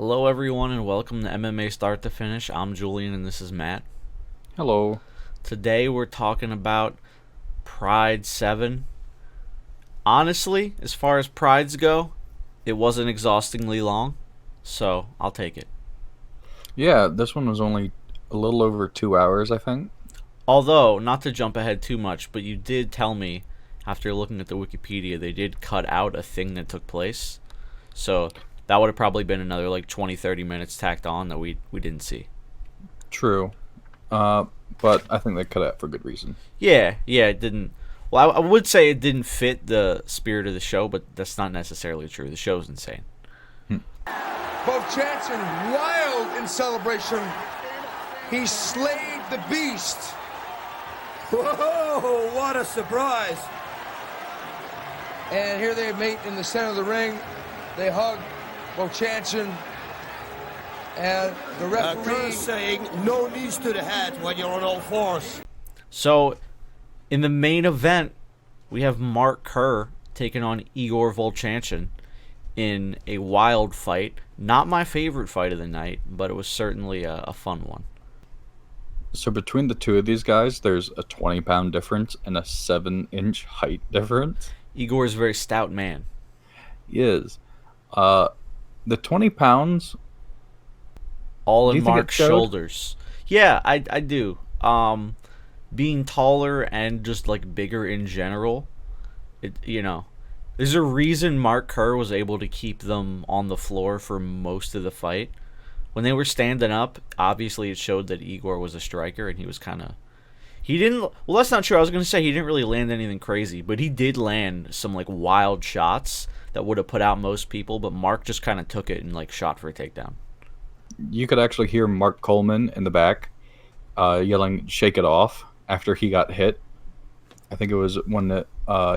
Hello, everyone, and welcome to MMA Start to Finish. I'm Julian, and this is Matt. Hello. Today, we're talking about Pride 7. Honestly, as far as Prides go, it wasn't exhaustingly long, so I'll take it. Yeah, this one was only a little over 2 hours, I think. Although, not to jump ahead too much, but you did tell me, after looking at the Wikipedia, they did cut out a thing that took place. So that would have probably been another like 20-30 minutes tacked on that we didn't see. True. But I think they cut it out for good reason. Yeah, it didn't. Well, I would say it didn't fit the spirit of the show, but that's not necessarily true. The show's insane. Both Jansen wild in celebration. He slayed the beast. Whoa, what a surprise. And here they meet in the center of the ring. They hug Jansen. And the referee Kerr saying no knees to the head when you're on all fours. So, in the main event, we have Mark Kerr taking on Igor Volchanchin in a wild fight. Not my favorite fight of the night, but it was certainly a fun one. So between the two of these guys, there's a 20-pound difference and a 7-inch height difference. Igor is a very stout man. He is. The 20 pounds... All Do in you think it Mark's showed? shoulders. Yeah, I do. Being taller and just like bigger in general, there's a reason Mark Kerr was able to keep them on the floor for most of the fight. When they were standing up, obviously it showed that Igor was a striker, and he was kind of... Well, that's not true. I was going to say he didn't really land anything crazy, but he did land some like wild shots that would have put out most people, but Mark just kind of took it and like shot for a takedown. You could actually hear Mark Coleman in the back yelling, "Shake it off," after he got hit. I think it was when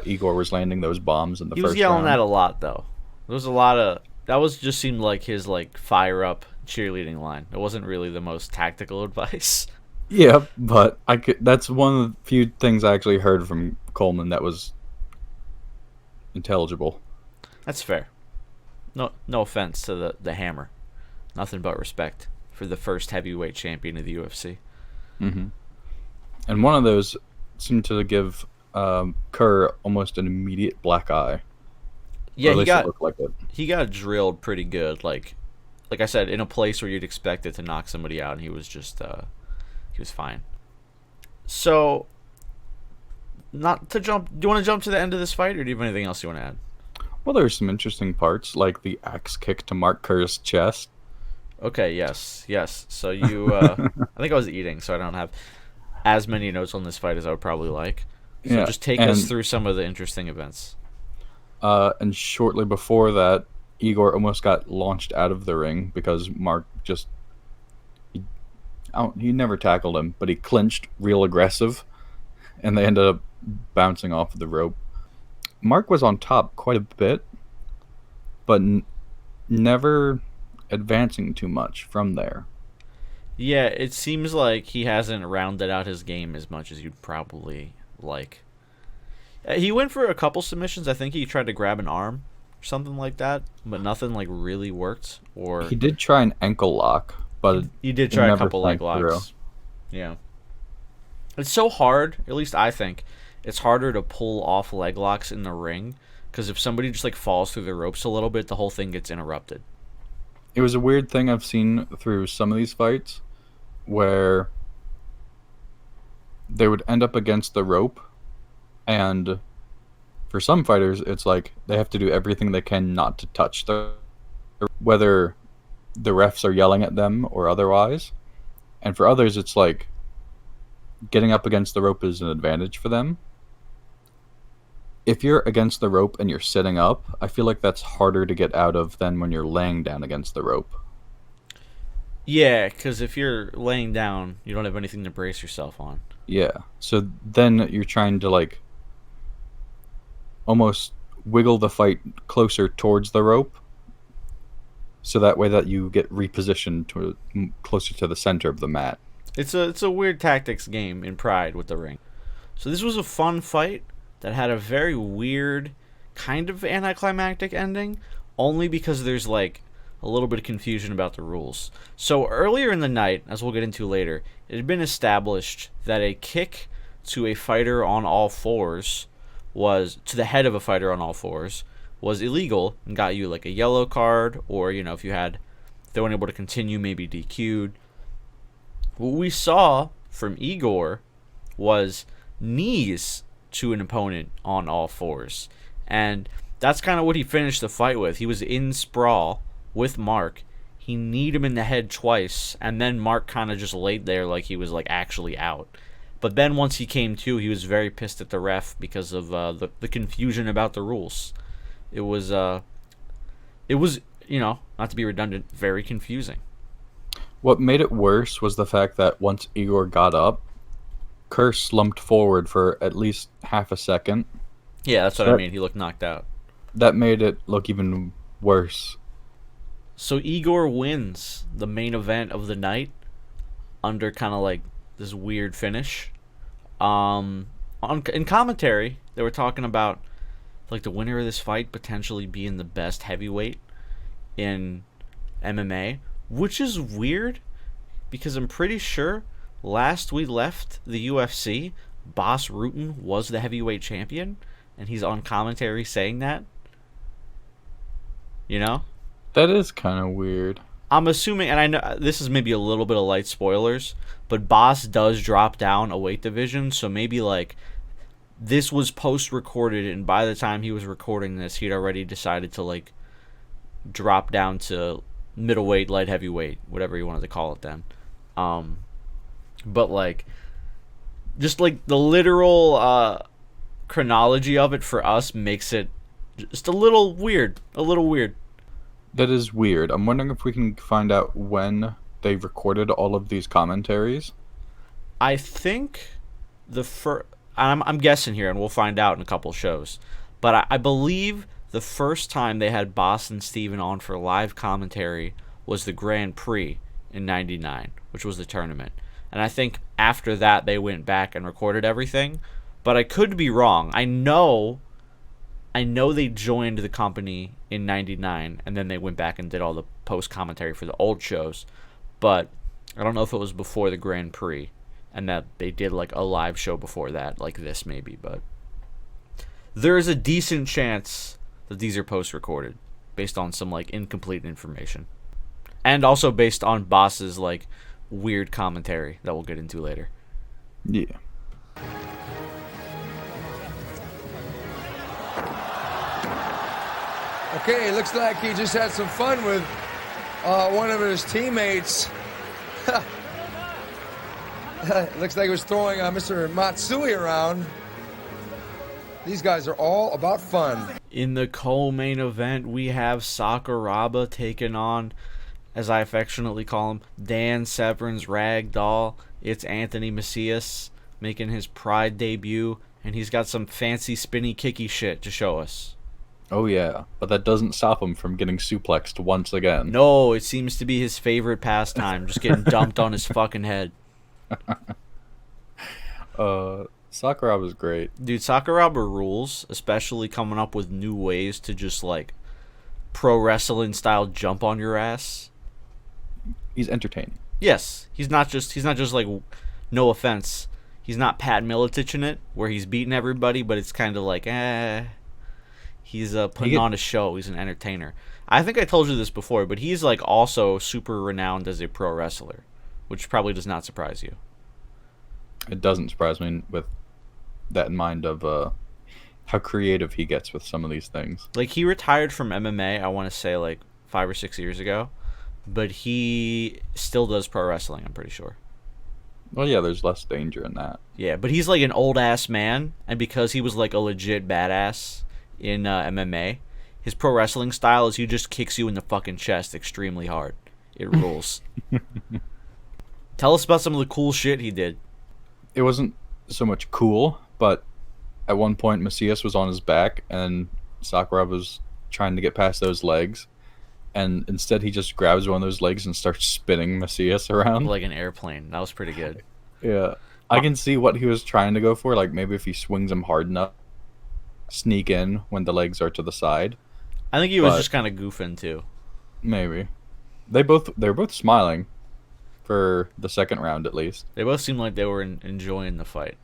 Igor was landing those bombs in the first round. He was yelling that a lot, though. There was a lot of... That just seemed like his like fire-up cheerleading line. It wasn't really the most tactical advice. Yeah, but that's one of the few things I actually heard from Coleman that was intelligible. That's fair. No offense to the Hammer. Nothing but respect for the first heavyweight champion of the UFC. Mm-hmm. And one of those seemed to give Kerr almost an immediate black eye. Yeah, it he got drilled pretty good. Like I said, in a place where you'd expect it to knock somebody out, and he was just he was fine. So, not to jump. Do you want to jump to the end of this fight, or do you have anything else you want to add? Well, there's some interesting parts, like the axe kick to Mark Kerr's chest. Okay, yes. So you, I think I was eating, so I don't have as many notes on this fight as I would probably like. So Yeah, just take us through some of the interesting events. And shortly before that, Igor almost got launched out of the ring because Mark he never tackled him, but he clinched real aggressive, and they ended up bouncing off the rope. Mark was on top quite a bit, but never advancing too much from there. Yeah, it seems like he hasn't rounded out his game as much as you'd probably like. He went for a couple submissions. I think he tried to grab an arm or something like that, but nothing like really worked. Or He did try an ankle lock, but he did try a never couple leg sank through. locks. Yeah. It's so hard, at least I think, it's harder to pull off leg locks in the ring, because if somebody just like falls through the ropes a little bit, the whole thing gets interrupted. It was a weird thing I've seen through some of these fights where they would end up against the rope, and for some fighters it's like they have to do everything they can not to touch whether the refs are yelling at them or otherwise. And for others it's like getting up against the rope is an advantage for them. If you're against the rope and you're sitting up, I feel like that's harder to get out of than when you're laying down against the rope. Yeah, because if you're laying down, you don't have anything to brace yourself on. Yeah. So then you're trying to like almost wiggle the fight closer towards the rope, so that way that you get repositioned to closer to the center of the mat. It's a weird tactics game in Pride with the ring. So this was a fun fight that had a very weird kind of anticlimactic ending, only because there's like a little bit of confusion about the rules. So earlier in the night, as we'll get into later, it had been established that a kick to a fighter on all fours to the head of a fighter on all fours was illegal and got you like a yellow card, or if they weren't able to continue, maybe DQ'd. What we saw from Igor was knees to an opponent on all fours, and that's kind of what he finished the fight with. He was in sprawl with Mark. He kneed him in the head twice, and then Mark kind of just laid there like he was like actually out. But then once he came to, he was very pissed at the ref because of the confusion about the rules. It was not to be redundant, very confusing. What made it worse was the fact that once Igor got up, Kerr slumped forward for at least half a second. Yeah, that's what I mean. He looked knocked out. That made it look even worse. So Igor wins the main event of the night under kind of like this weird finish. In commentary, they were talking about like the winner of this fight potentially being the best heavyweight in MMA, which is weird because I'm pretty sure last we left the UFC, Bas Rutten was the heavyweight champion, and he's on commentary saying that. That is kind of weird. I'm assuming, and I know this is maybe a little bit of light spoilers, but Bas does drop down a weight division, so maybe like this was post-recorded, and by the time he was recording this, he'd already decided to like drop down to middleweight, light heavyweight, whatever you wanted to call it then. But like, just like the literal chronology of it for us makes it just a little weird. That is weird. I'm wondering if we can find out when they recorded all of these commentaries. I think I'm guessing here, and we'll find out in a couple shows. But I believe the first time they had Bas and Steven on for live commentary was the Grand Prix in '99, which was the tournament. And I think after that they went back and recorded everything. But I could be wrong. I know they joined the company in '99, and then they went back and did all the post commentary for the old shows. But I don't know if it was before the Grand Prix, and that they did like a live show before that, like this maybe. But there is a decent chance that these are post recorded, based on some like incomplete information, and also based on Bas's like weird commentary that we'll get into later. Yeah. Okay, looks like he just had some fun with one of his teammates. Looks like he was throwing Mr. Matsui around. These guys are all about fun. In the co-main event, we have Sakuraba taking on, as I affectionately call him, Dan Severn's Ragdoll. It's Anthony Macias making his Pride debut, and he's got some fancy spinny kicky shit to show us. Oh yeah, but that doesn't stop him from getting suplexed once again. No, it seems to be his favorite pastime, just getting dumped on his fucking head. Sakuraba's great. Dude, Sakuraba rules, especially coming up with new ways to just like pro wrestling style jump on your ass. He's entertaining. Yes, he's not just like, no offense, he's not Pat Miletich in it where he's beating everybody, but it's kind of like he's putting on a show. He's an entertainer. I think I told you this before, but he's like also super renowned as a pro wrestler, which probably does not surprise you. It doesn't surprise me with that in mind of how creative he gets with some of these things. Like, he retired from MMA, I want to say like 5 or 6 years ago, but he still does pro wrestling, I'm pretty sure. Well, yeah, there's less danger in that. Yeah, but he's like an old ass man, and because he was like a legit badass in MMA, his pro wrestling style is he just kicks you in the fucking chest extremely hard. It rules. Tell us about some of the cool shit he did. It wasn't so much cool, but at one point Macias was on his back and Sakuraba was trying to get past those legs, and instead he just grabs one of those legs and starts spinning Macias around like an airplane. That was pretty good. Yeah, I can see what he was trying to go for, like maybe if he swings him hard enough, sneak in when the legs are to the side. I think he was just kind of goofing too. Maybe. They're both smiling for the second round at least. They both seemed like they were enjoying the fight.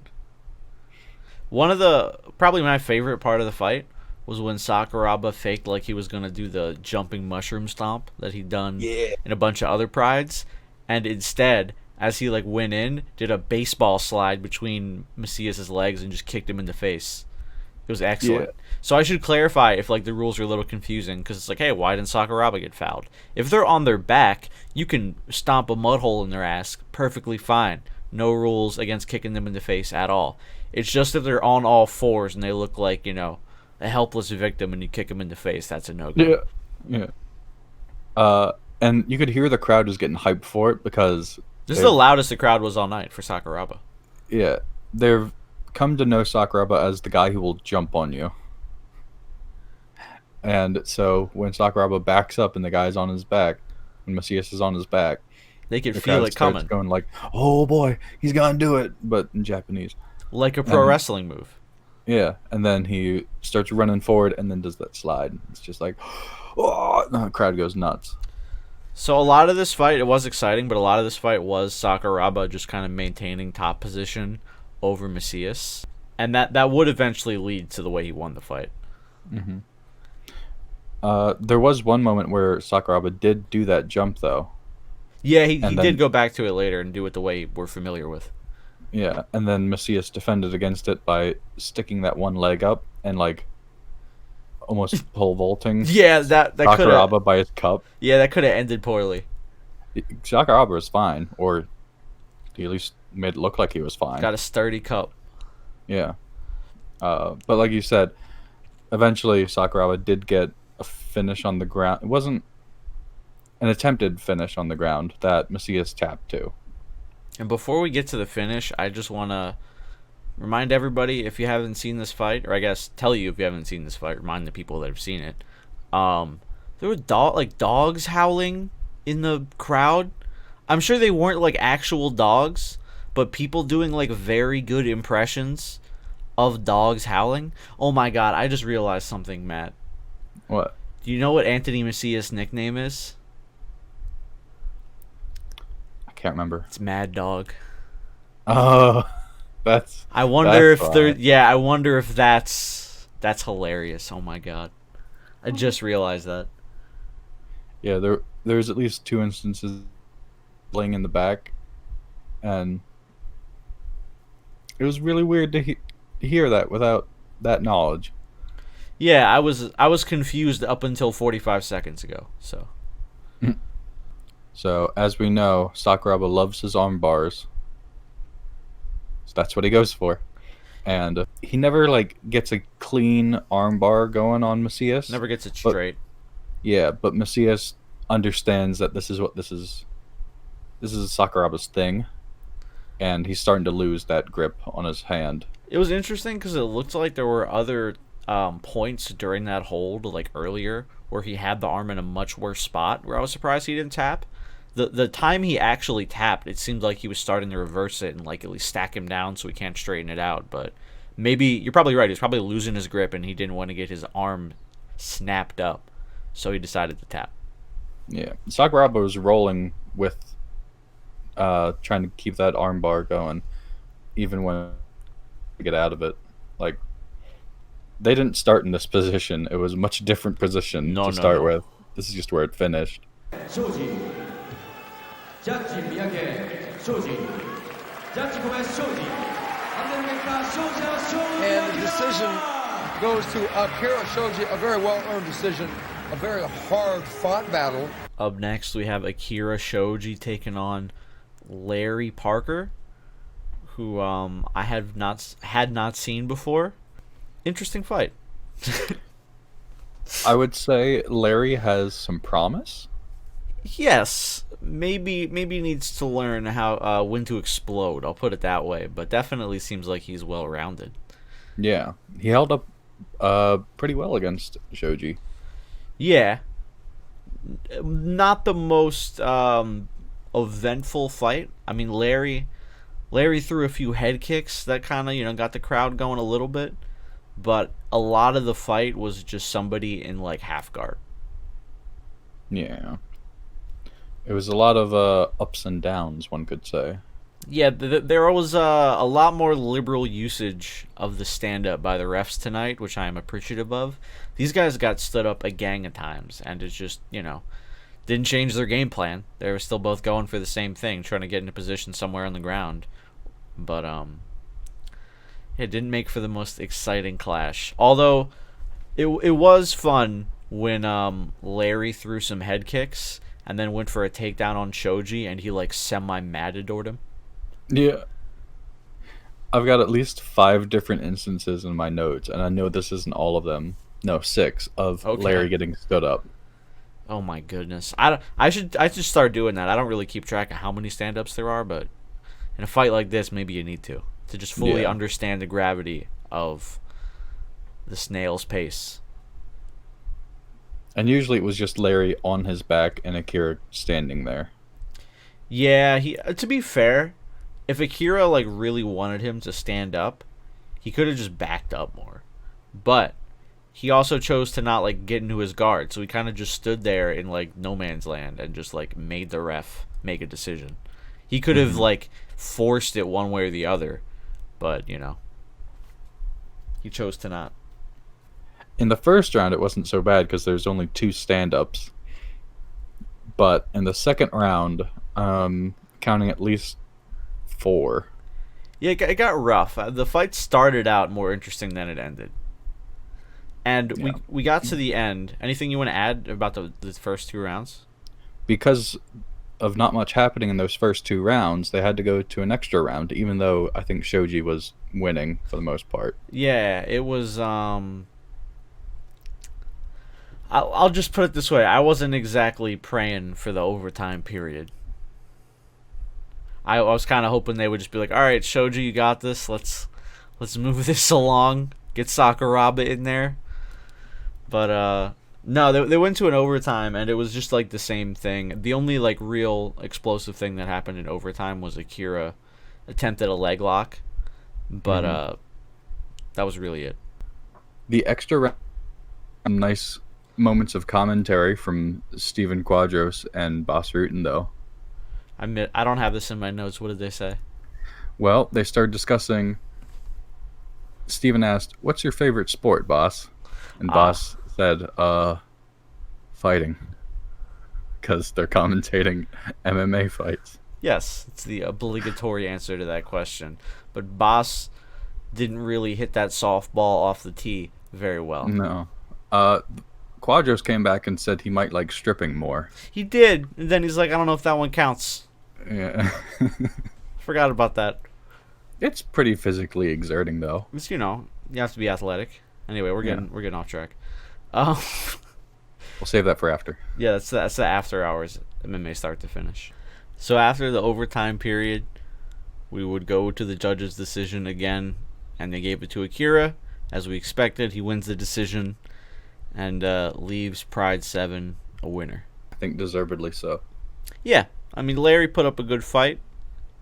One of the probably my favorite part of the fight was when Sakuraba faked like he was gonna do the jumping mushroom stomp that he'd done in a bunch of other prides, and instead, as he like went in, did a baseball slide between Macias's legs and just kicked him in the face. It was excellent. Yeah. So I should clarify if like the rules are a little confusing, because it's like, hey, why didn't Sakuraba get fouled? If they're on their back, you can stomp a mud hole in their ass perfectly fine. No rules against kicking them in the face at all. It's just if they're on all fours and they look like, a helpless victim and you kick them in the face, that's a no-go. Yeah. And you could hear the crowd was getting hyped for it because This is the loudest the crowd was all night for Sakuraba. yeah, they've come to know Sakuraba as the guy who will jump on you. And so when Sakuraba backs up and the guy's on his back, when Macias is on his back, They could the feel crowd it starts coming. going like, "Oh boy, he's gonna do it!" But in Japanese. Like a pro And- wrestling move. Yeah, and then he starts running forward and then does that slide. It's just like, oh, the crowd goes nuts. So a lot of this fight, it was exciting, but a lot of this fight was Sakuraba just kind of maintaining top position over Macias. And that would eventually lead to the way he won the fight. There was one moment where Sakuraba did do that jump though. Yeah, he And did then- go back to it later and do it the way we're familiar with. Yeah, and then Macias defended against it by sticking that one leg up and like almost pole vaulting Yeah, that could have Sakuraba by his cup. that could have ended poorly. Sakuraba was fine, or he at least made it look like he was fine. Got a sturdy cup. Yeah. But like you said, eventually Sakuraba did get a finish on the ground. It wasn't an attempted finish on the ground that Macias tapped to. And before we get to the finish, I just want to remind everybody, if you haven't seen this fight, or I guess tell you if you haven't seen this fight, remind the people that have seen it. There were dogs howling in the crowd. I'm sure they weren't like actual dogs, but people doing like very good impressions of dogs howling. Oh my god, I just realized something, Matt. What? Do you know what Anthony Macias' nickname is? I can't remember. It's Mad Dog. Oh, that's. I wonder That's if there. fine. Yeah, I wonder if that's hilarious. Oh my god, I just realized that. Yeah, there's at least two instances laying in the back, and it was really weird to hear that without that knowledge. Yeah, I was confused up until 45 seconds ago. So So as we know, Sakuraba loves his arm bars, so that's what he goes for, and he never like gets a clean arm bar going on Macias. never gets it But- straight. Yeah, but Macias understands that this is Sakuraba's thing, and he's starting to lose that grip on his hand. It was interesting because it looked like there were other points during that hold, like earlier, where he had the arm in a much worse spot. Where I was surprised he didn't tap. The time he actually tapped, it seemed like he was starting to reverse it and like at least stack him down so he can't straighten it out. But maybe you're probably right. He's probably losing his grip and he didn't want to get his arm snapped up, so he decided to tap. Yeah, Sakuraba was rolling with trying to keep that arm bar going, even when to get out of it. Like they didn't start in this position; it was a much different position No, to no, start no. with. This is just where it finished. 庄司ジャッジ三宅庄司ジャッジ小林庄司安全結果勝者勝利 And the decision goes to Akira Shoji, a very well-earned decision, a very hard-fought battle. Up next, we have Akira Shoji taking on Larry Parker, who I had not seen before. Interesting fight. I would say Larry has some promise. Yes, maybe needs to learn how when to explode. I'll put it that way, but definitely seems like he's well rounded. Yeah, he held up pretty well against Shoji. Yeah, not the most eventful fight. I mean, Larry threw a few head kicks that kind of got the crowd going a little bit, but a lot of the fight was just somebody in like half guard. Yeah. It was a lot of ups and downs, one could say. Yeah, there was a lot more liberal usage of the stand-up by the refs tonight, which I am appreciative of. These guys got stood up a gang of times, and it's just, didn't change their game plan. They were still both going for the same thing, trying to get into position somewhere on the ground. But, it didn't make for the most exciting clash. Although, it was fun when Larry threw some head kicks and then went for a takedown on Shoji, and he, semi-matadored him. Yeah. I've got at least 5 different instances in my notes, and I know this isn't all of them. No, 6 of Okay. Larry getting stood up. Oh my goodness! I should start doing that. I don't really keep track of how many stand-ups there are, but in a fight like this, maybe you need to just fully Yeah. understand the gravity of the snail's pace. And usually it was just Larry on his back and Akira standing there. Yeah, he. To be fair, if Akira really wanted him to stand up, he could have just backed up more. But he also chose to not get into his guard, so he kind of just stood there in no man's land and just made the ref make a decision. He could have forced it one way or the other, but he chose to not. In the first round, it wasn't so bad because there's only 2 stand-ups. But in the second round, counting at least 4. Yeah, it got rough. The fight started out more interesting than it ended. And Yeah. we got to the end. Anything you want to add about the first 2 rounds? Because of not much happening in those first 2 rounds, they had to go to an extra round, even though I think Shoji was winning for the most part. Yeah, it was. I'll just put it this way: I wasn't exactly praying for the overtime period. I was kind of hoping they would just be like, "All right, Shoji, you got this. Let's move this along. Get Sakuraba in there." But no, they went to an overtime, and it was just the same thing. The only real explosive thing that happened in overtime was Akira attempted a leg lock, but that was really it. The extra round, nice moments of commentary from Steven Quadros and Boss Rutan, though. I don't have this in my notes. What did they say? Well, they started discussing. Steven asked, "What's your favorite sport, boss?" And Boss said, fighting. Because they're commentating MMA fights. Yes, it's the obligatory answer to that question. But Boss didn't really hit that softball off the tee very well. No. Quadros came back and said he might like stripping more. He did. And then he's like, I don't know if that one counts. Yeah. Forgot about that. It's pretty physically exerting, though. It's, you have to be athletic. Anyway, we're getting off track. We'll save that for after. Yeah, that's the after hours MMA start to finish. So after the overtime period, we would go to the judge's decision again, and they gave it to Akira. As we expected, he wins the decision and leaves Pride 7 a winner. I think deservedly so. Yeah, I mean, Larry put up a good fight,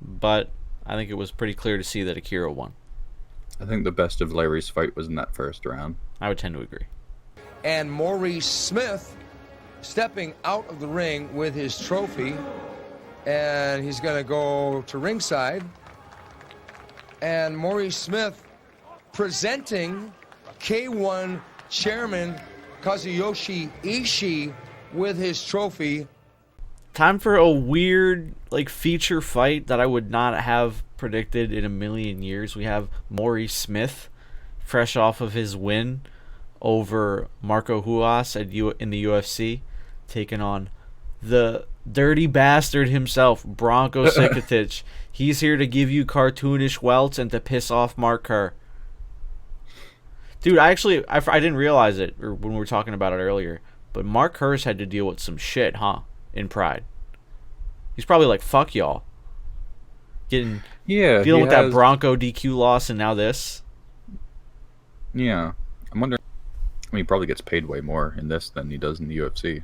but I think it was pretty clear to see that Akira won. I think the best of Larry's fight was in that first round. I would tend to agree. And Maurice Smith stepping out of the ring with his trophy, and he's going to go to ringside. And Maurice Smith presenting K1 Chairman Kazuyoshi Ishii with his trophy. Time for a weird feature fight that I would not have predicted in a million years. We have Maurice Smith, fresh off of his win over Marco Ruas in the UFC, taking on the dirty bastard himself, Bronco Sikatic. He's here to give you cartoonish welts and to piss off Mark Kerr. Dude, I didn't realize it when we were talking about it earlier, but Mark Kerr's had to deal with some shit, in Pride. He's probably like, fuck y'all. Dealing with that Bronco DQ loss and now this. Yeah. I'm wondering. I mean, he probably gets paid way more in this than he does in the UFC.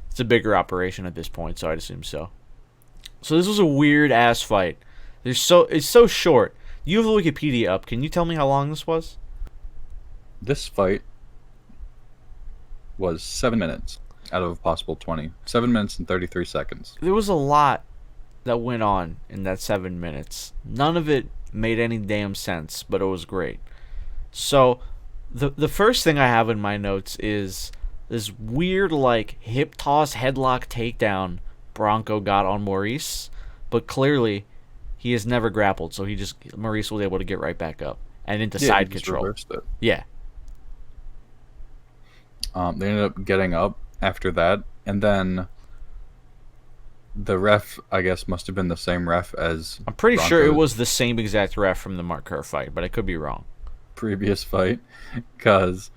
It's a bigger operation at this point, so I'd assume so. So this was a weird ass fight. It's so short. You have the Wikipedia up. Can you tell me how long this was? This fight was 7 minutes. out of a possible 20. 7 minutes and 33 seconds. There was a lot that went on in that 7 minutes. None of it made any damn sense, but it was great. So, the first thing I have in my notes is this weird, like, hip toss headlock takedown Bronco got on Maurice, but clearly he has never grappled, so Maurice was able to get right back up and into side control. Yeah. They ended up getting up after that, and then the ref, I guess, must have been the same ref as I'm pretty Bronco's sure it was the same exact ref from the Mark Kerr fight, but I could be wrong. previous fight, because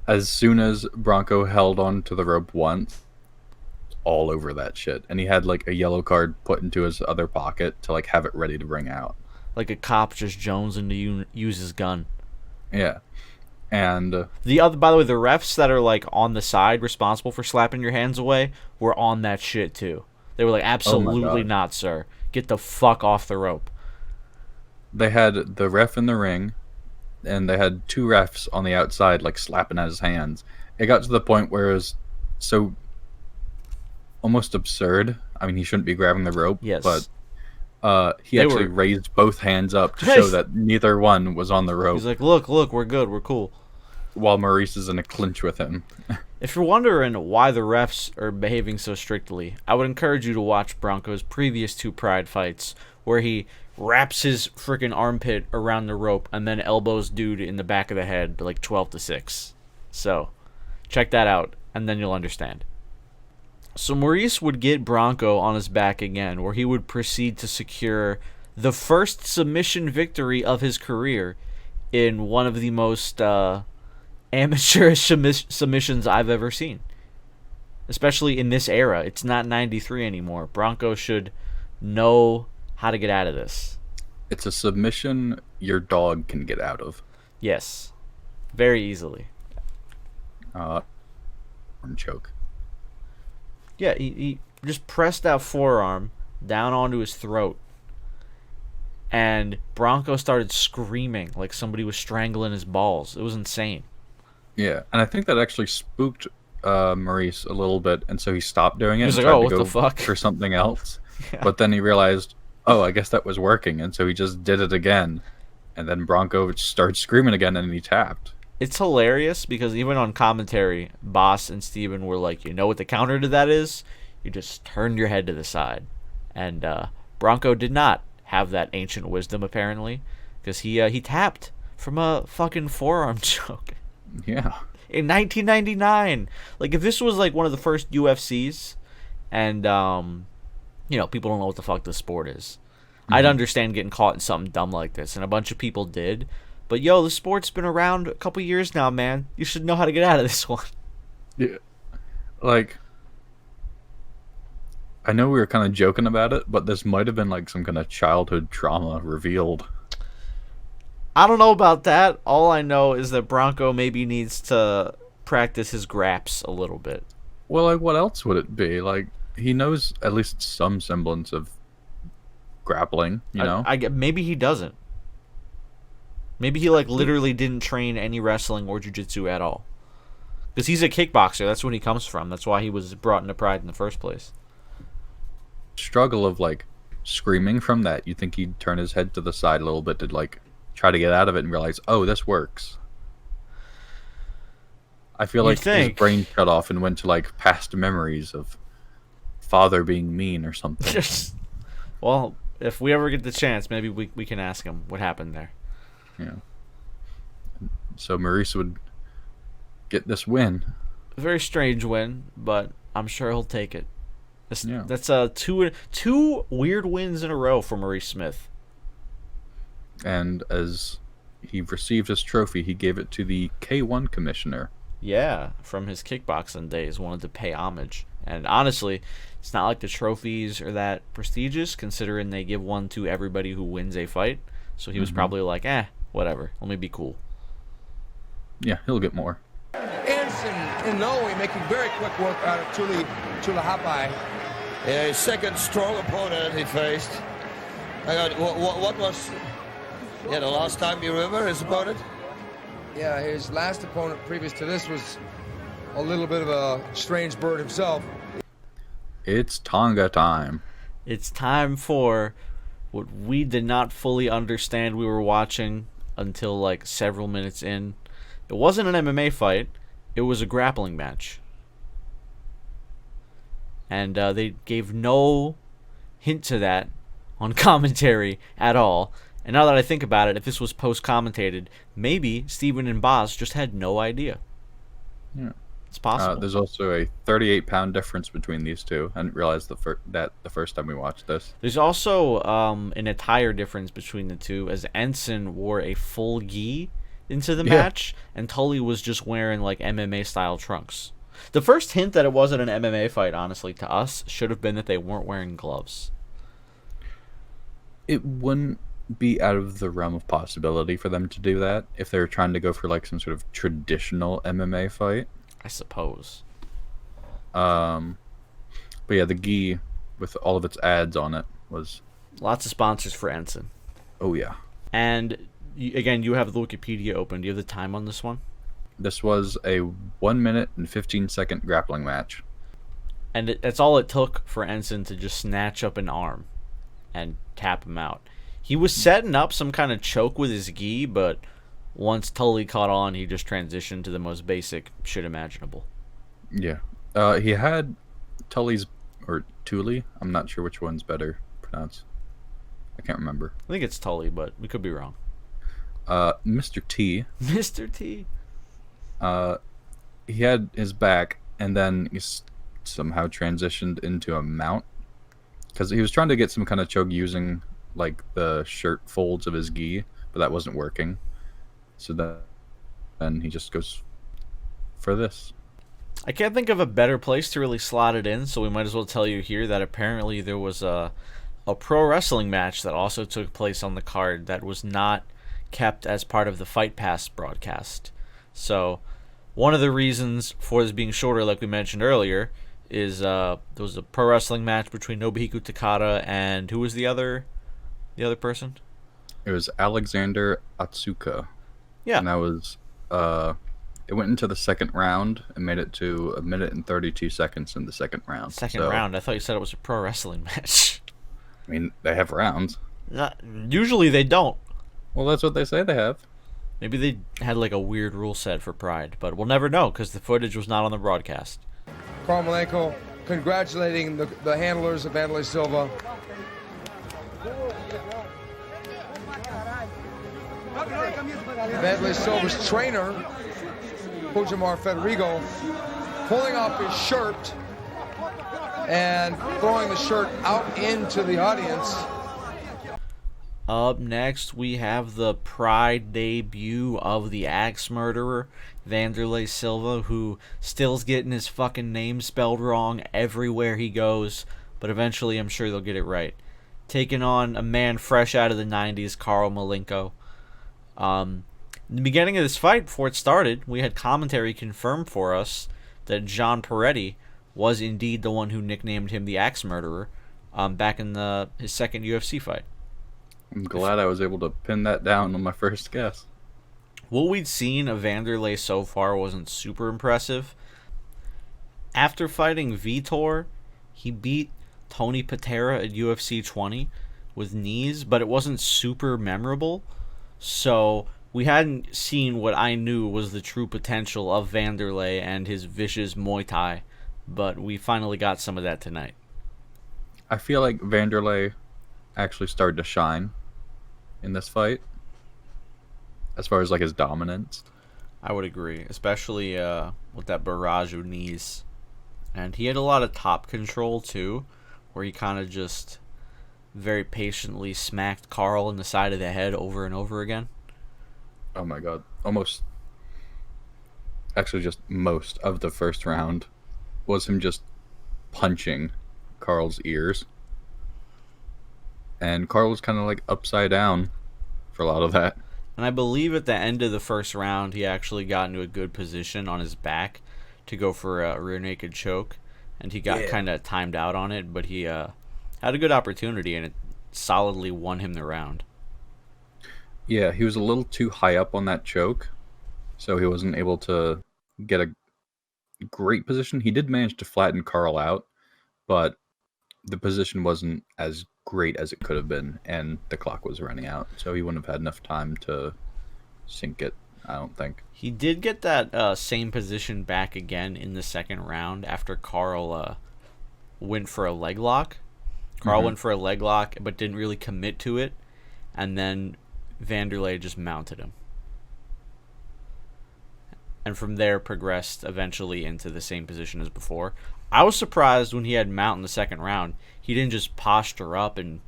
as soon as Bronco held on to the rope once, all over that shit, and he had like a yellow card put into his other pocket to like have it ready to bring out, like a cop just jonesing to use his gun. Yeah. And by the way, the refs that are like on the side responsible for slapping your hands away were on that shit too. They were like, absolutely not, sir. Get the fuck off the rope. They had the ref in the ring, and they had two refs on the outside, like slapping at his hands. It got to the point where it was so almost absurd. I mean, he shouldn't be grabbing the rope, yes, but he actually raised both hands up to show that neither one was on the rope. He's like, look, we're good, we're cool. While Maurice is in a clinch with him. If you're wondering why the refs are behaving so strictly, I would encourage you to watch Bronco's previous two Pride fights, where he wraps his freaking armpit around the rope and then elbows dude in the back of the head like 12-6. So, check that out, and then you'll understand. So Maurice would get Bronco on his back again, where he would proceed to secure the first submission victory of his career in one of the most amateurish submissions I've ever seen. Especially in this era. It's not 93 anymore. Bronco should know how to get out of this. It's a submission your dog can get out of. Yes. Very easily. Choke. Yeah, he just pressed that forearm down onto his throat. And Bronco started screaming like somebody was strangling his balls. It was insane. Yeah, and I think that actually spooked Maurice a little bit, and so he stopped doing it. He was and like, tried oh, to what go the fuck? for something else. Yeah. But then he realized, oh, I guess that was working, and so he just did it again. And then Bronco started screaming again, and he tapped. It's hilarious because even on commentary, Boss and Steven were like, you know what the counter to that is? You just turn your head to the side. And Bronco did not have that ancient wisdom, apparently, because he tapped from a fucking forearm choke. Yeah. In 1999. Like, if this was like one of the first UFCs, and people don't know what the fuck this sport is, I'd understand getting caught in something dumb like this, and a bunch of people did. But yo, the sport's been around a couple years now, man. You should know how to get out of this one. Yeah. Like, I know we were kind of joking about it, but this might have been like some kind of childhood trauma revealed. I don't know about that. All I know is that Bronco maybe needs to practice his graps a little bit. Well, like, what else would it be? Like, he knows at least some semblance of grappling, you know? Maybe he doesn't. Maybe he, like, literally didn't train any wrestling or jiu-jitsu at all. Because he's a kickboxer. That's when he comes from. That's why he was brought into Pride in the first place. Struggle of, like, screaming from that. You think he'd turn his head to the side a little bit to, like, try to get out of it and realize, oh, this works. I feel like his brain shut off and went to, like, past memories of father being mean or something. Well, if we ever get the chance, maybe we can ask him what happened there. Yeah. So Maurice would get this win. A very strange win, but I'm sure he'll take it. Yeah. That's two weird wins in a row for Maurice Smith. And as he received his trophy, he gave it to the K1 commissioner. Yeah, from his kickboxing days, wanted to pay homage. And honestly, it's not like the trophies are that prestigious, considering they give one to everybody who wins a fight. So he was probably like, whatever, let me be cool. Yeah, he'll get more. Enson, Inoue making very quick work out of Tulahapai. A second strong opponent he faced. What was the last time you remember his opponent? Yeah, his last opponent previous to this was a little bit of a strange bird himself. It's Tonga time. It's time for what we did not fully understand we were watching until like several minutes in. It wasn't an MMA fight. It was a grappling match. And they gave no hint to that on commentary at all. And now that I think about it, if this was post-commentated, maybe Steven and Boz just had no idea. Yeah. It's possible. There's also a 38-pound difference between these two. I didn't realize that the first time we watched this. There's also an attire difference between the two, as Enson wore a full gi into the match, and Tully was just wearing like MMA-style trunks. The first hint that it wasn't an MMA fight, honestly, to us, should have been that they weren't wearing gloves. It wouldn't be out of the realm of possibility for them to do that if they were trying to go for like some sort of traditional MMA fight. I suppose. But yeah, the gi with all of its ads on it was... Lots of sponsors for Enson. Oh, yeah. And, again, you have the Wikipedia open. Do you have the time on this one? This was a 1 minute and 15-second grappling match. And that's all it took for Enson to just snatch up an arm and tap him out. He was setting up some kind of choke with his gi, but once Tully caught on, he just transitioned to the most basic shit imaginable. Yeah. He had Tully's, or Tully, I'm not sure which one's better pronounced. I can't remember. I think it's Tully, but we could be wrong. Mr. T. Mr. T. He had his back, and then he somehow transitioned into a mount. Because he was trying to get some kind of choke using like the shirt folds of his gi, but that wasn't working. So then he just goes for this. I can't think of a better place to really slot it in, so we might as well tell you here that apparently there was a pro wrestling match that also took place on the card that was not kept as part of the Fight Pass broadcast. So one of the reasons for this being shorter, like we mentioned earlier, is there was a pro wrestling match between Nobuhiko Takada and who was the other person? It was Alexander Atsuka. Yeah. And that was it went into the second round and made it to 1 minute and 32 seconds in the second round. Second round? I thought you said it was a pro wrestling match. I mean, they have rounds. Usually they don't. Well, that's what they say they have. Maybe they had like a weird rule set for Pride, but we'll never know because the footage was not on the broadcast. Carl Malenko congratulating the handlers of Vanderlei Silva. Vanderlei Silva's trainer, Pujamar Federico, pulling off his shirt and throwing the shirt out into the audience. Up next, we have the Pride debut of the Axe Murderer, Vanderlei Silva, who still's getting his fucking name spelled wrong everywhere he goes, but eventually I'm sure they'll get it right. Taking on a man fresh out of the 90s, Carl Malenko. In the beginning of this fight, before it started, we had commentary confirm for us that John Peretti was indeed the one who nicknamed him the Axe Murderer back in his second UFC fight. I'm glad I was able to pin that down on my first guess. What we'd seen of Vanderlei so far wasn't super impressive. After fighting Vitor, he beat Tony Patera at UFC 20 with knees, but it wasn't super memorable. So we hadn't seen what I knew was the true potential of Vanderlei and his vicious Muay Thai, but we finally got some of that tonight. I feel like Vanderlei actually started to shine in this fight as far as like his dominance. I would agree, especially with that barrage of knees. And he had a lot of top control too, where he kind of just very patiently smacked Carl in the side of the head over and over again. Oh my god. Actually just most of the first round was him just punching Carl's ears. And Carl was kind of like upside down for a lot of that. And I believe at the end of the first round, he actually got into a good position on his back to go for a rear naked choke. And he got kind of timed out on it, but he had a good opportunity, and it solidly won him the round. Yeah, he was a little too high up on that choke, so he wasn't able to get great position. He did manage to flatten Carl out, but the position wasn't as great as it could have been, and the clock was running out, so he wouldn't have had enough time to sink it, I don't think. He did get that same position back again in the second round after Carl went for a leg lock. Carl went for a leg lock, but didn't really commit to it, and then Vanderlei just mounted him. And from there progressed eventually into the same position as before. I was surprised when he had Mount in the second round. He didn't just posture up and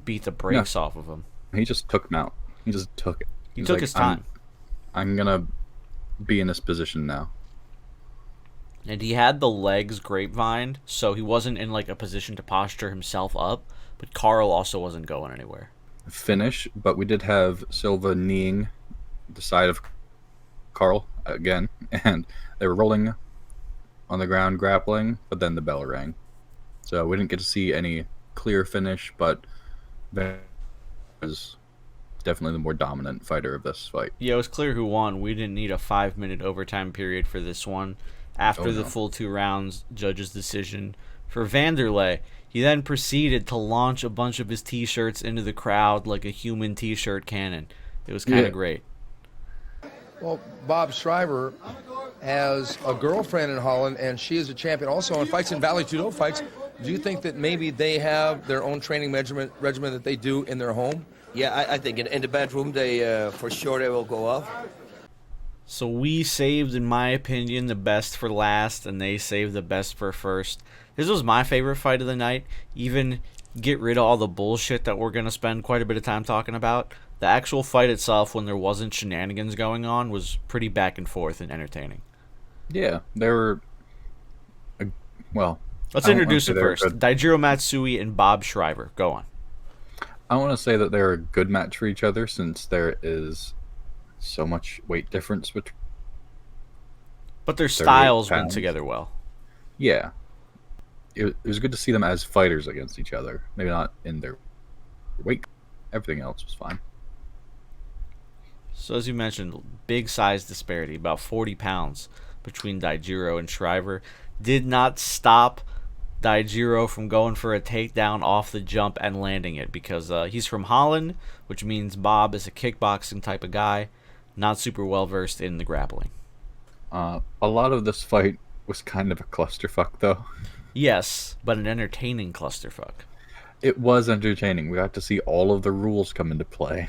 beat the brakes off of him. He just took Mount. He just took it. He took his time. I'm going to be in this position now. And he had the legs grapevine, so he wasn't in like a position to posture himself up, but Carl also wasn't going anywhere. Finish, but we did have Silva kneeing the side of Carl again, and they were rolling on the ground grappling, but then the bell rang. So we didn't get to see any clear finish, but Van was definitely the more dominant fighter of this fight. Yeah, it was clear who won. We didn't need a 5-minute overtime period for this one. After the full 2 rounds, judge's decision for Vanderlei. He then proceeded to launch a bunch of his t-shirts into the crowd like a human t-shirt cannon. It was kind of great. Well, Bob Shriver has a girlfriend in Holland, and she is a champion also and fights in Valley Judo fights. Do you think that maybe they have their own training regimen that they do in their home? Yeah, I think in the bedroom, they for sure they will go off. So we saved, in my opinion, the best for last, and they saved the best for first. This was my favorite fight of the night. Even get rid of all the bullshit that we're going to spend quite a bit of time talking about. The actual fight itself, when there wasn't shenanigans going on, was pretty back and forth and entertaining. Yeah, they were... well... Let's introduce them first. Daljiro Matsui and Bob Shriver. Go on. I want to say that they're a good match for each other since there is so much weight difference between. But their styles went together well. Yeah. It was good to see them as fighters against each other. Maybe not in their weight. Everything else was fine. So as you mentioned, big size disparity, about 40 pounds between Daljiro and Shriver. Did not stop Daljiro from going for a takedown off the jump and landing it because he's from Holland, which means Bob is a kickboxing type of guy, not super well versed in the grappling. A lot of this fight was kind of a clusterfuck, though. Yes, but an entertaining clusterfuck. It was entertaining. We got to see all of the rules come into play.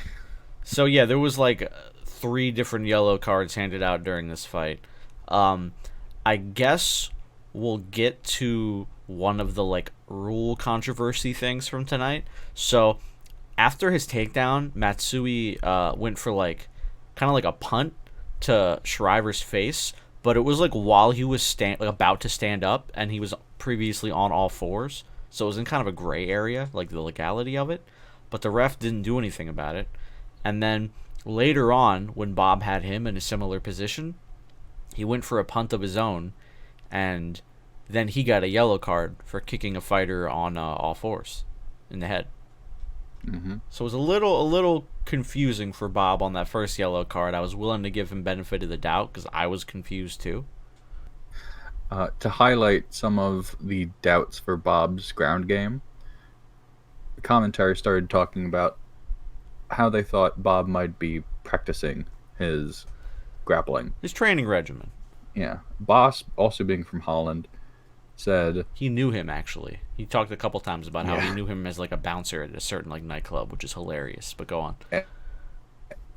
So yeah, there was like 3 different yellow cards handed out during this fight. I guess we'll get to one of the like rule controversy things from tonight. So after his takedown, Matsui went for like kind of like a punt to Shriver's face, but it was like while he was about to stand up, and he was previously on all fours, so it was in kind of a gray area, like the legality of it. But the ref didn't do anything about it. And then later on, when Bob had him in a similar position, he went for a punt of his own, and then he got a yellow card for kicking a fighter on all fours in the head. Mm-hmm. So it was a little confusing for Bob on that first yellow card. I was willing to give him benefit of the doubt because I was confused too. To highlight some of the doubts for Bob's ground game, the commentary started talking about how they thought Bob might be practicing his grappling. His training regimen. Yeah. Boss, also being from Holland, said... He knew him, actually. He talked a couple times about how he knew him as like a bouncer at a certain like nightclub, which is hilarious. But go on.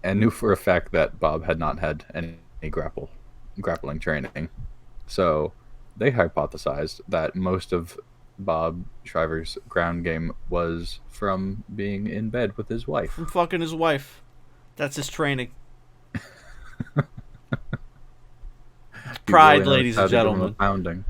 And knew for a fact that Bob had not had any grappling training. So they hypothesized that most of Bob Shriver's ground game was from being in bed with his wife. From fucking his wife. That's his training. Pride, really ladies and gentlemen. Pounding.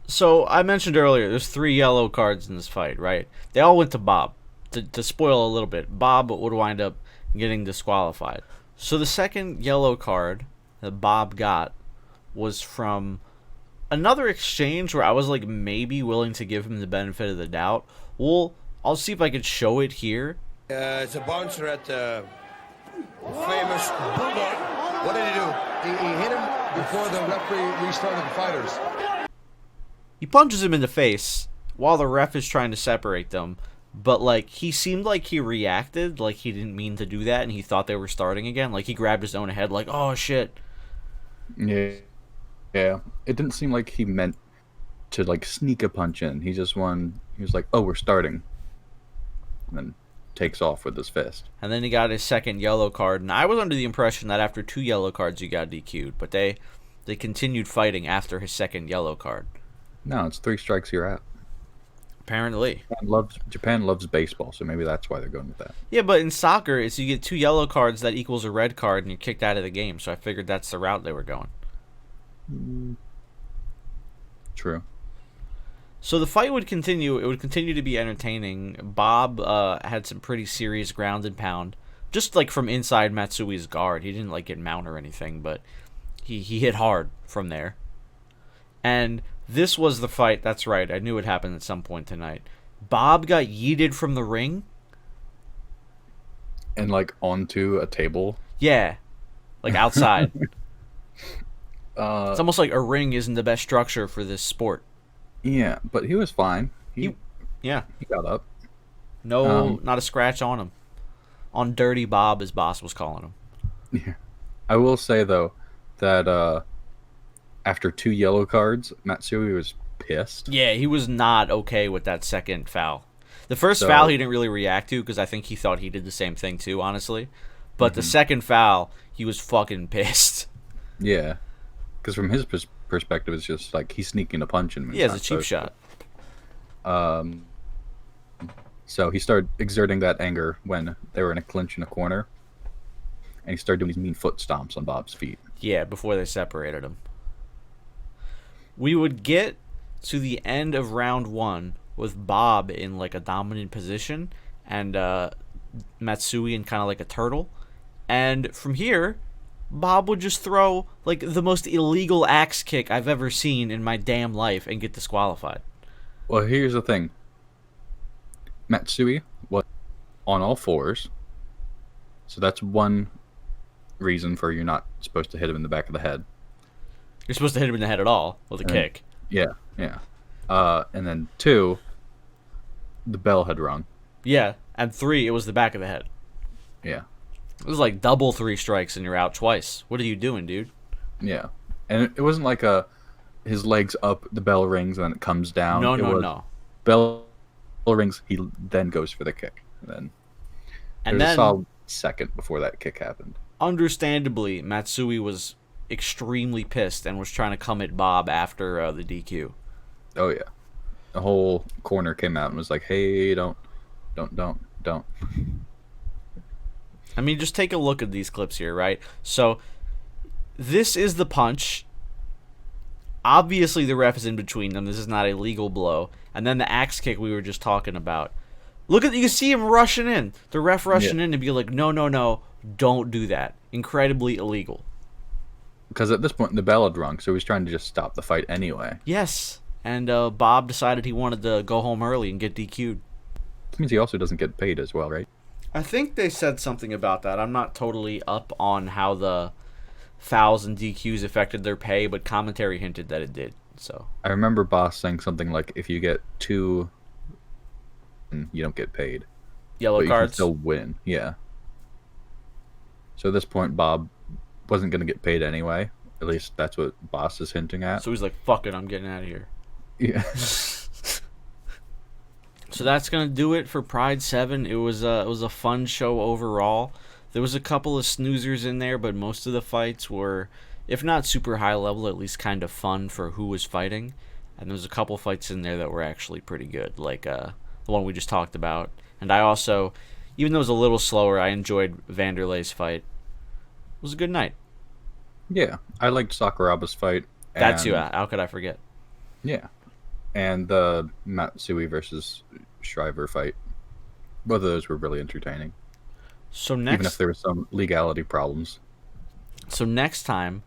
So I mentioned earlier, there's 3 yellow cards in this fight, right? They all went to Bob. To spoil a little bit, Bob would wind up getting disqualified. So the second yellow card that Bob got was from another exchange where I was like maybe willing to give him the benefit of the doubt. Well, I'll see if I could show it here. It's a bouncer at Famous bulldog. What did he do? He hit him before the referee restarted the fighters. He punches him in the face while the ref is trying to separate them. But, like, he seemed like he reacted, like he didn't mean to do that, and he thought they were starting again. Like, he grabbed his own head, like, oh, shit. Yeah. It didn't seem like he meant to, like, sneak a punch in. He was like, oh, we're starting. And then takes off with his fist. And then he got his second yellow card, and I was under the impression that after 2 yellow cards you got DQ'd, but they continued fighting after his second yellow card. No, it's 3 strikes, you're out. Apparently. Japan loves baseball, so maybe that's why they're going with that. Yeah, but in soccer, it's you get 2 yellow cards, that equals a red card, and you're kicked out of the game. So I figured that's the route they were going. True. So the fight would continue. It would continue to be entertaining. Bob had some pretty serious ground and pound. Just like from inside Matsui's guard. He didn't like get mount or anything, but he hit hard from there. And this was the fight. That's right. I knew it happened at some point tonight. Bob got yeeted from the ring. And, like, onto a table. Yeah. Like outside. It's almost like a ring isn't the best structure for this sport. Yeah, but he was fine. He got up. No, not a scratch on him. On Dirty Bob, as Boss was calling him. Yeah. I will say, though, that after 2 yellow cards, Matsui was pissed. Yeah, he was not okay with that second foul. The first foul he didn't really react to because I think he thought he did the same thing too, honestly. But the second foul, he was fucking pissed. Yeah. Because from his perspective, it's just like he's sneaking a punch in. Yeah, it's a cheap shot. So he started exerting that anger when they were in a clinch in a corner. And he started doing these mean foot stomps on Bob's feet. Yeah, before they separated him. We would get to the end of round 1 with Bob in like a dominant position and Matsui in kind of like a turtle. And from here, Bob would just throw like the most illegal axe kick I've ever seen in my damn life and get disqualified. Well, here's the thing. Matsui was on all 4s. So that's one reason for you're not supposed to hit him in the back of the head. You're supposed to hit him in the head at all with a kick. Yeah. And then 2, the bell had rung. Yeah, and 3, it was the back of the head. Yeah. It was like double 3 strikes and you're out twice. What are you doing, dude? Yeah. And it wasn't like his legs up, the bell rings, and then it comes down. No. Bell rings, he then goes for the kick. And then a solid second before that kick happened. Understandably, Matsui was extremely pissed and was trying to come at Bob after the DQ. Oh, yeah. The whole corner came out and was like, hey, don't. I mean, just take a look at these clips here, right? So, this is the punch. Obviously, the ref is in between them. This is not a legal blow. And then the axe kick we were just talking about. You can see him rushing in. The ref rushing in to be like, no, don't do that. Incredibly illegal. Because at this point, the bell had rung, so he was trying to just stop the fight anyway. Yes. And Bob decided he wanted to go home early and get DQ'd. This means he also doesn't get paid as well, right? I think they said something about that. I'm not totally up on how the fouls and DQs affected their pay, but commentary hinted that it did. So I remember Boss saying something like, if you get 2, you don't get paid. Yellow but cards? You can still win, yeah. So at this point, Bob wasn't going to get paid anyway. At least that's what Boss is hinting at. So he's like, fuck it, I'm getting out of here. Yeah. So that's gonna do it for Pride 7. It was a fun show overall. There was a couple of snoozers in there, but most of the fights were, if not super high level, at least kind of fun for who was fighting. And there was a couple fights in there that were actually pretty good, like the one we just talked about. And I also, even though it was a little slower, I enjoyed Vanderlei's fight. It was a good night. Yeah, I liked Sakuraba's fight. That too. How could I forget? Yeah. And the Matsui versus Shriver fight. Both of those were really entertaining. So next, even if there were some legality problems. So next time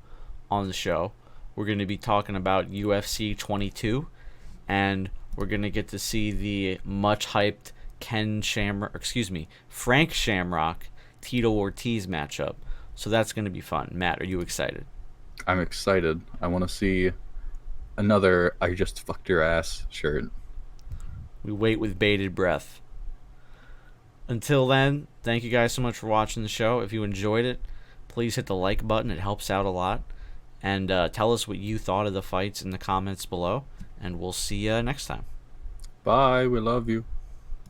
on the show, we're going to be talking about UFC 22, and we're going to get to see the much hyped Frank Shamrock Tito Ortiz matchup. So that's going to be fun. Matt, are you excited? I'm excited. I want to see another "I just fucked your ass" shirt. We wait with bated breath. Until then, thank you guys so much for watching the show. If you enjoyed it, please hit the like button. It helps out a lot. And tell us what you thought of the fights in the comments below. And we'll see you next time. Bye. We love you.